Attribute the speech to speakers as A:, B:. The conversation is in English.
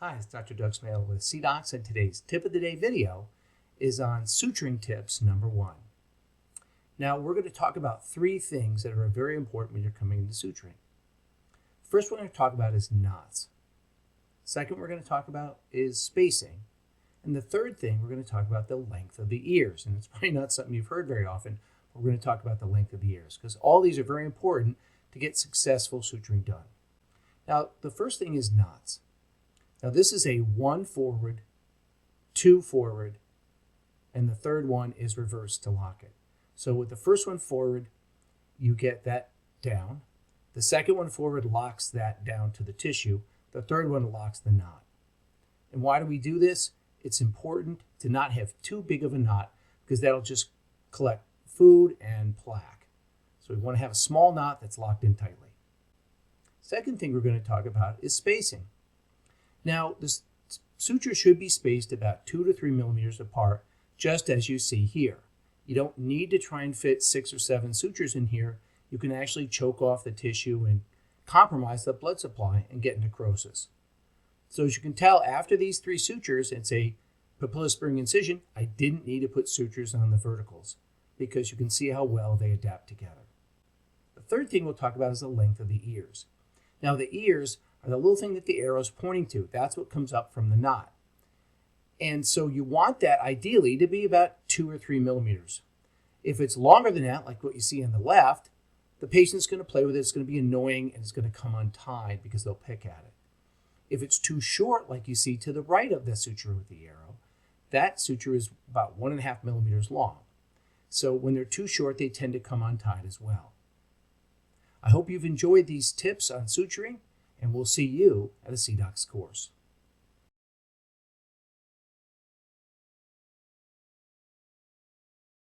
A: Hi, it's Dr. Doug Smale with CDOCS, and today's Tip of the Day video is on suturing tips number 1. Now, we're going to talk about 3 things that are very important when you're coming into suturing. First, we're going to talk about is knots. Second, we're going to talk about is spacing. And the third thing, we're going to talk about the length of the ears. And it's probably not something you've heard very often, but we're going to talk about the length of the ears because all these are very important to get successful suturing done. Now, the first thing is knots. Now this is a 1 forward, 2 forward, and the third one is reverse to lock it. So with the first one forward, you get that down. The second one forward locks that down to the tissue. The third one locks the knot. And why do we do this? It's important to not have too big of a knot because that'll just collect food and plaque. So we want to have a small knot that's locked in tightly. Second thing we're going to talk about is spacing. Now, the suture should be spaced about 2 to 3 millimeters apart, just as you see here. You don't need to try and fit 6 or 7 sutures in here. You can actually choke off the tissue and compromise the blood supply and get necrosis. So as you can tell, after these 3 sutures, it's a papilla spring incision. I didn't need to put sutures on the verticals because you can see how well they adapt together. The third thing we'll talk about is the length of the ears. Now, the ears are the little thing that the arrow is pointing to. That's what comes up from the knot. And so you want that ideally to be about 2 or 3 millimeters. If it's longer than that, like what you see on the left, the patient's going to play with it. It's going to be annoying and it's going to come untied because they'll pick at it. If it's too short, like you see to the right of the suture with the arrow, that suture is about 1.5 millimeters long. So when they're too short, they tend to come untied as well. I hope you've enjoyed these tips on suturing, and we'll see you at a CDOCS course.